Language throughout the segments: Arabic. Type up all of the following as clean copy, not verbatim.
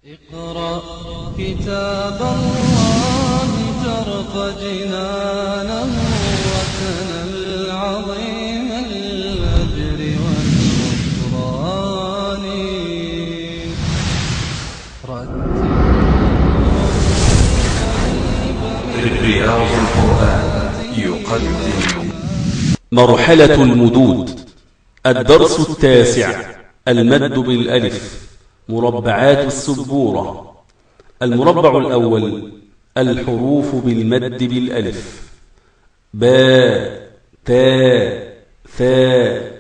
اقرأ كتاب الله ترق جنانه وتنل عظيم الأجر والغفران. رياض القرآن يقدم مرحلة المدود. الدرس التاسع. المد بالألف. مربعات السبورة. المربع الأول الحروف بالمد بالألف: باء، تاء، ثاء،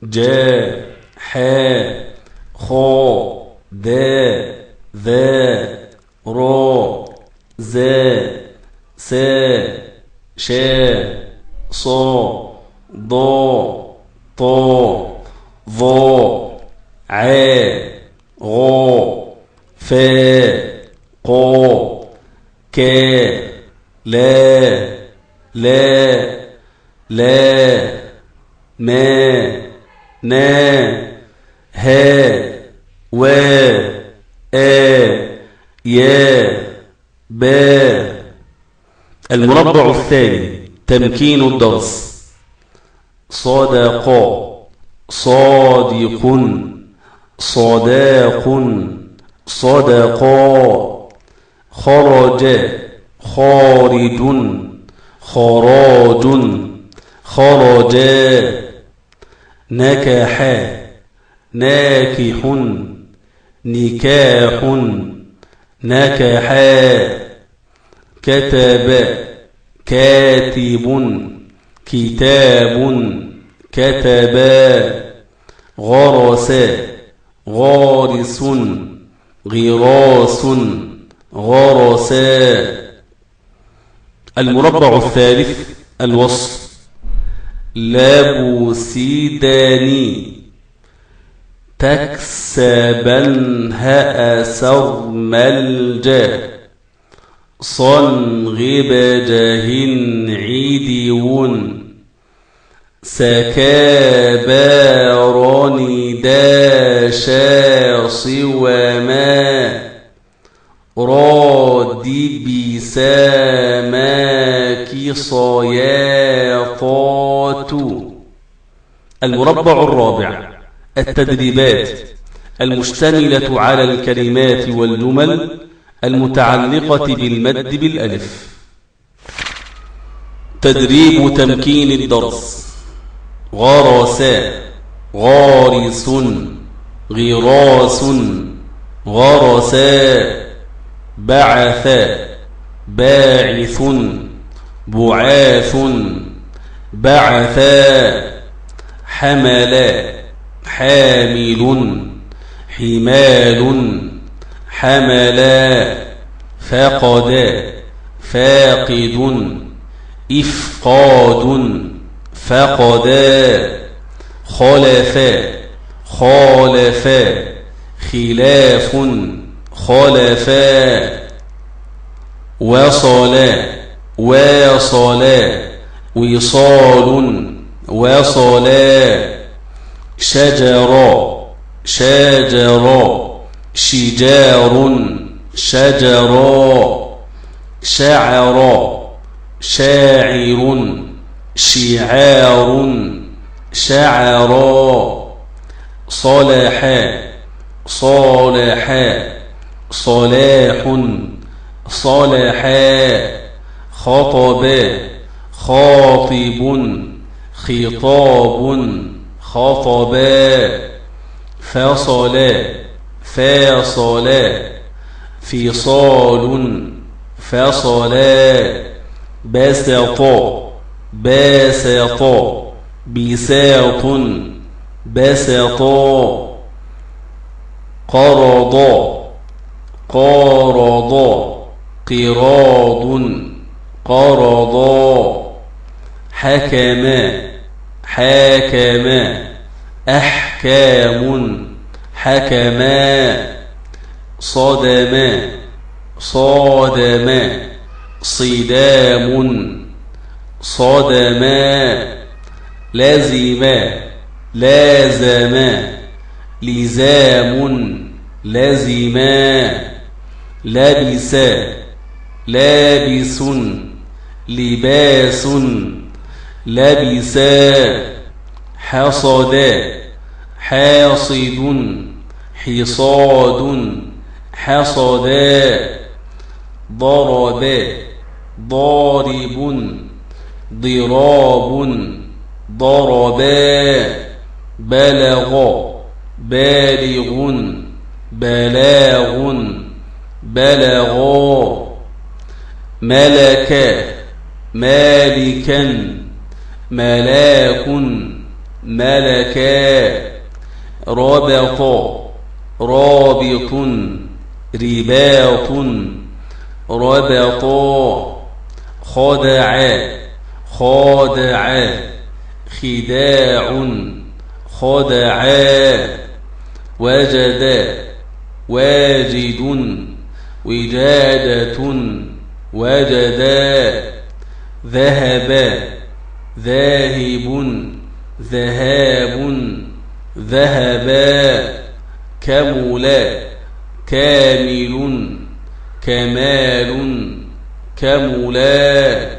جاء، حاء، خاء، داء، ذاء، راء، زاء، ساء، شاء، صاء، ضاء، طاء، ظاء، عاء، غاء، فاء، قاء، كاء، لا، لا، لا، ما، نا، ها، وا، آ، يا، با. المربع الثاني تمكين الدرس: صدق، صادق، صداق، صدقا، خرج، خارج، خراج، خرجا، نكح، ناكح، نكاح، نكحا، كتب، كاتب، كتاب، كتبا، غرس، غارس، غراس، غرسا. المربع الثالث الوصف: لبسدني، تكسبن، هأسر، ملجا، صنغب، جهن، عدون، سكابارني، داشاص، وما، رادي، بساماك، صياطات. المربع الرابع التدريبات المشتملة على الكلمات والجمل المتعلقة بالمد بالألف. تدريب تمكين الدرس: غرس، غارس، غراس، غرسا، بعث، باعث، بعاث، بعثا، حمل، حامل، حمال، حملا، فقد، فاقد، إفقاد، فقدا، خلف، خالفا، خلاف، خلفا، وصل، واصلا، وصال، وصلا، شجر، شاجر، شجار، شجرا، شعر، شاعر، شعار، شعرا، صلح، صالح، صلاح، صلحا، خطب، خاطب، خطاب، خطبا، فصل، فاصل، فصال، فصلا، بسط، باسط، بساط، بسطا، قرض، قارض، قراض، قرضا، حكم، حاكم، أحكام، حكما، صدم، صادم، صدام، صدما، لازم، لازم، لزام، لزما، لبس لابس لباس لبسا حصد حاصد حصاد حصدا ضرب ضارب ضراب ضربا بلغ بالغ بلاغ بلغا ملك مالكا ملاك ملكا ربط رابط رباط ربطا خدع خادع خداع خدعا وجد واجد وجادة وجدا ذهب ذاهب ذهاب ذهبا كمل كامل كمال كملا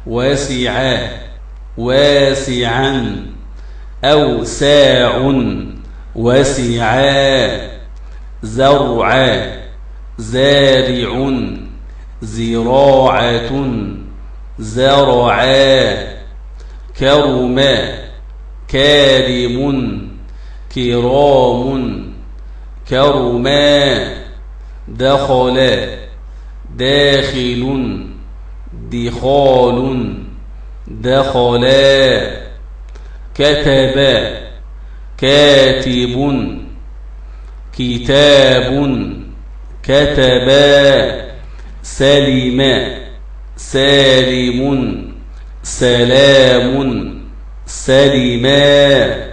وسع واسعا أوساع وسعا زرع زارع زراعة زرعا كرما كارم كرام كرما دخل داخل دخال دخلا كتب كاتب كتاب كتبا سلم سالم سلام سلما.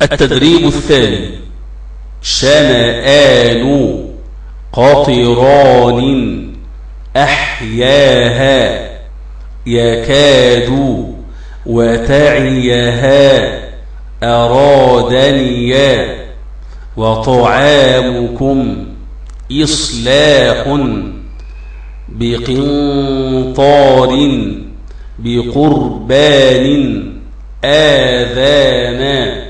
التدريب الثاني شنآن قطران أحياها يكاد وتعيها أرادنيا وطعامكم إصلاح بقنطار بقربان آذانا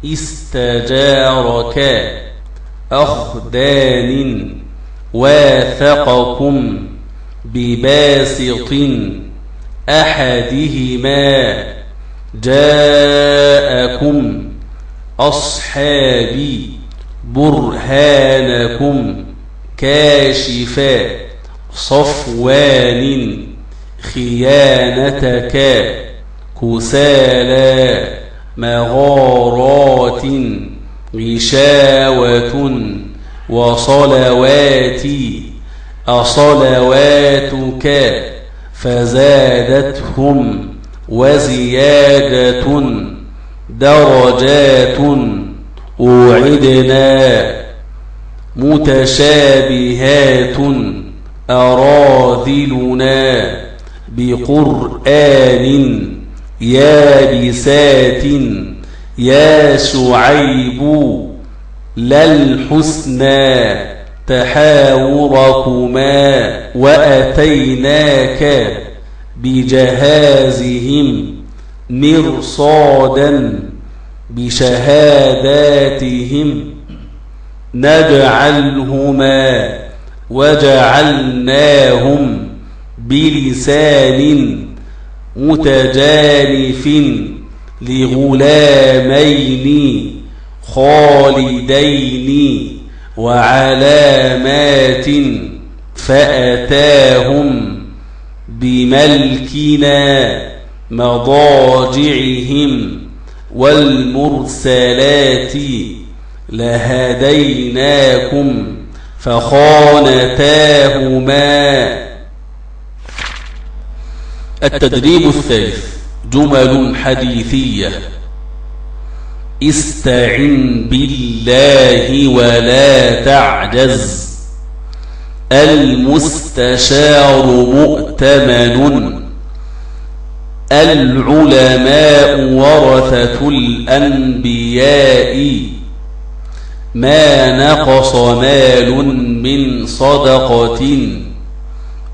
استجارك أخدان واثقكم بباسط أحدهما جاءكم أصحابي برهانكم كاشفا صفوان خيانتك كسالى مغارات غشاوة وصلواتي أصلواتك فزادتهم وزيادة درجات أوعدنا متشابهات أراذلنا بقرآن يابسات يا شعيب للحسنى تحاوركما وأتيناك بجهازهم مرصادا بشهاداتهم نجعلهما وجعلناهم بلسان متجانف لغلامين خالدين وعلامات فأتاهم بملكنا مضاجعهم والمرسلات لهديناكم فخانتاهما. التدريب الثالث جمل حديثية استعن بالله ولا تعجز المستشار مؤتمن العلماء ورثة الأنبياء ما نقص مال من صدقة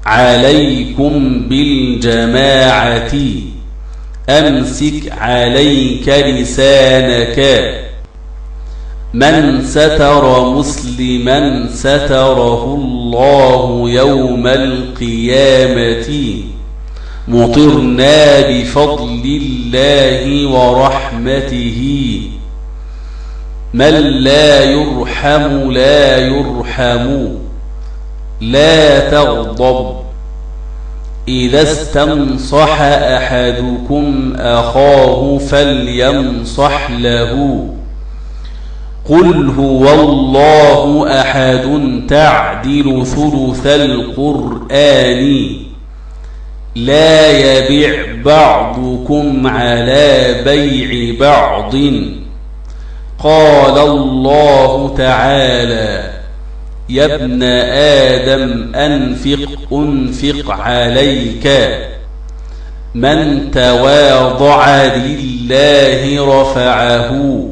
عليكم بالجماعة أمسك عليك لسانك من ستر مسلما ستره الله يوم القيامة مطرنا بفضل الله ورحمته من لا يرحم لا يرحم لا تغضب إذا استنصح أحدكم أخاه فلينصح له قل هو الله أحد تعدل ثلث القرآن لا يبع بعضكم على بيع بعض قال الله تعالى يا ابن آدم أنفق عليك من تواضع لله رفعه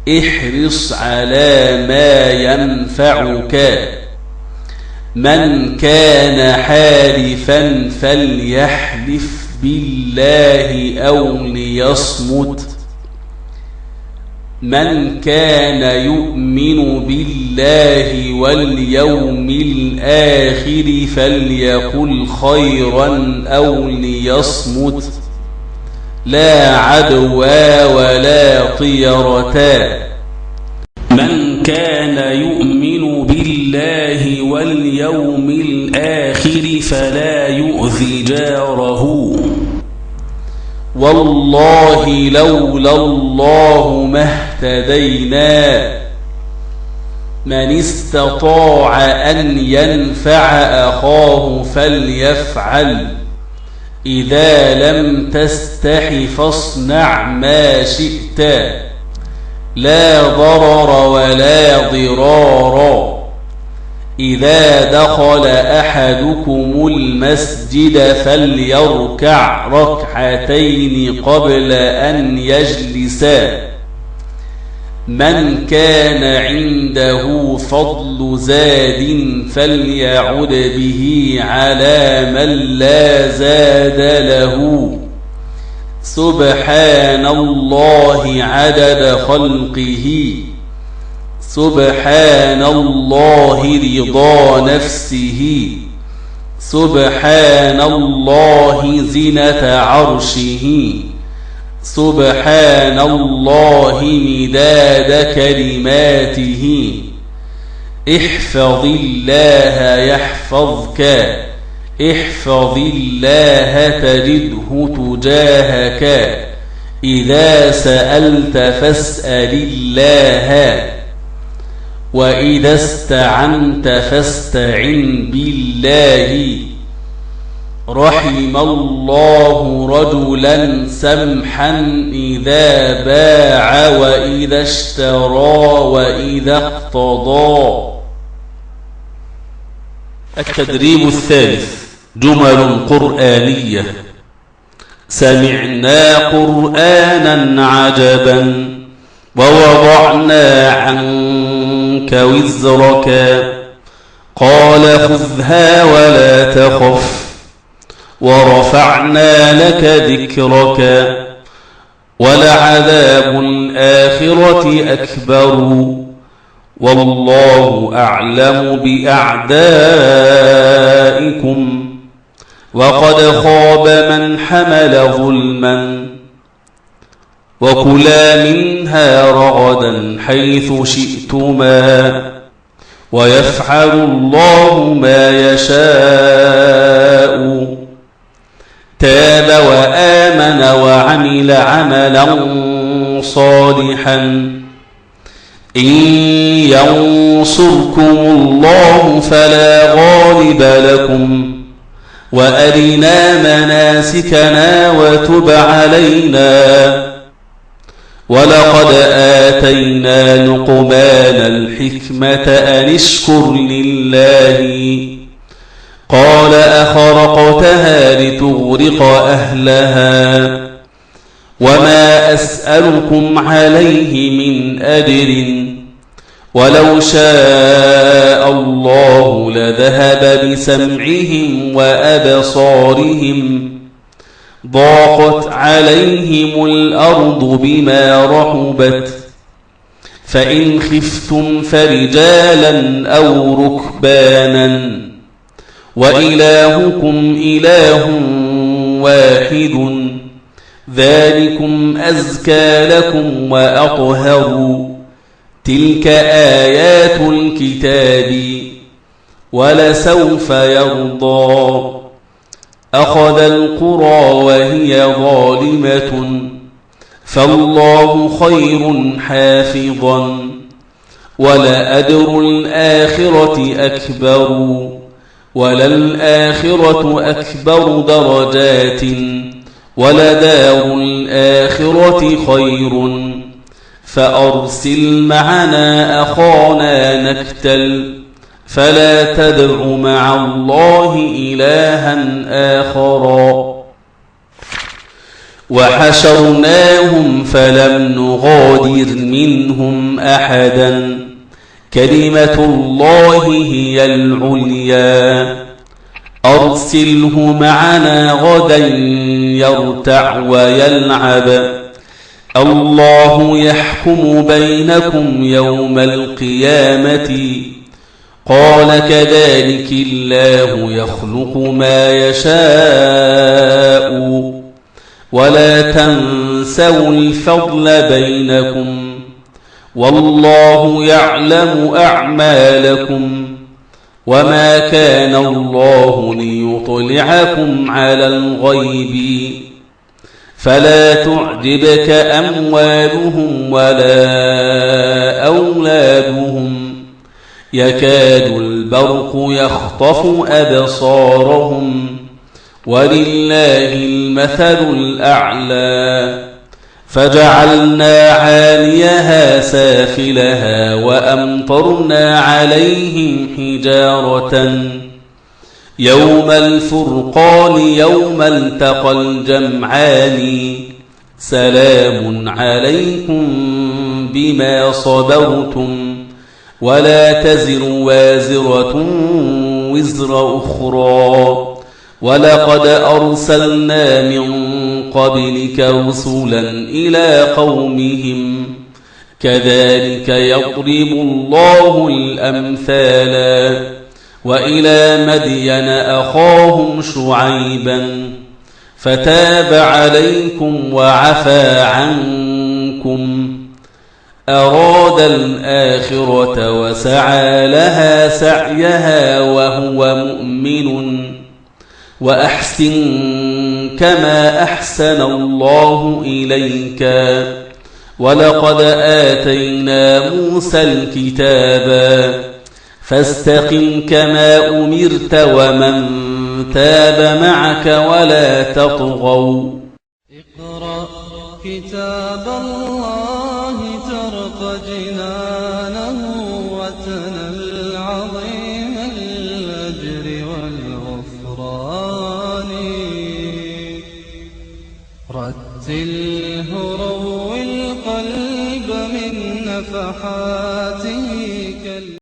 احرص على ما ينفعك من كان حالفا فليحلف بالله أو ليصمت من كان يؤمن بالله واليوم الآخر فليقل خيرا أو ليصمت لا عدوى ولا طيرتا من كان يؤمن بالله واليوم الآخر فلا يؤذي جاره والله لولا الله ما اهتدينا من استطاع أن ينفع أخاه فليفعل إذا لم تستح فاصنع ما شئت لا ضرر ولا ضرار إذا دخل أحدكم المسجد فليركع ركعتين قبل أن يجلس من كان عنده فضل زاد فليعد به على من لا زاد له سبحان الله عدد خلقه سبحان الله رضا نفسه سبحان الله زنة عرشه سبحان الله مداد كلماته احفظ الله يحفظك احفظ الله تجده تجاهك إذا سألت فاسأل الله وإذا استعنت فاستعن بالله رحم الله رجلا سمحا إذا باع وإذا اشترى وإذا اقتضى. التدريب الثالث جمل قرآنية. سمعنا قرآنا عجبا ووضعنا عنك وزرك قال خذها ولا تخف ورفعنا لك ذكرك ولعذاب الآخرة أكبر والله أعلم بأعدائكم وقد خاب من حمل ظلما وكلا منها رغدا حيث شئتما ويفعل الله ما يشاء تاب وآمن وعمل عملا صالحا إن ينصركم الله فلا غالب لكم وأرنا مناسكنا وتب علينا ولقد آتينا لقمان الحكمة أن اشكر لله قال أخرقتها لتغرق أهلها وما أسألكم عليه من أجر ولو شاء الله لذهب بسمعهم وأبصارهم ضاقت عليهم الأرض بما رحبت فإن خفتم فرجالا أو ركبانا وإلهكم إله واحد ذلكم أزكى لكم وأطهر تلك آيات الكتاب ولسوف يرضى أخذ القرى وهي ظالمة فالله خير حافظا ولأجر الآخرة أكبر وللآخرة أكبر درجات ولدار الآخرة خير فأرسل معنا أخانا نكتل فلا تدع مع الله إلها آخرا وحشرناهم فلم نغادر منهم أحدا كلمة الله هي العليا أرسله معنا غدا يرتع ويلعب الله يحكم بينكم يوم القيامة قال كذلك الله يخلق ما يشاء ولا تنسوا الفضل بينكم والله يعلم أعمالكم وما كان الله ليطلعكم على الغيب فلا تعجبك أموالهم ولا أولادهم يكاد البرق يخطف أبصارهم ولله المثل الأعلى فجعلنا عاليها سافلها وأمطرنا عليهم حجارة يوم الفرقان يوم التقى الجمعان سلام عليكم بما صبرتم ولا تزر وازرة وزر أخرى ولقد أرسلنا من قبلك رسلا إلى قومهم كذلك يضرب الله الأمثال وإلى مدين أخاهم شعيبا فتاب عليكم وعفى عنكم أراد الآخرة وسعى لها سعيها وهو مؤمن وأحسن كما أحسن الله إليك ولقد آتينا موسى الكتاب فاستقم كما أمرت ومن تاب معك ولا تطغوا اقرأ كتاب الله ترق جنانه وتنل عظيم الأجر والغفران رتله روي القلب من نفحاته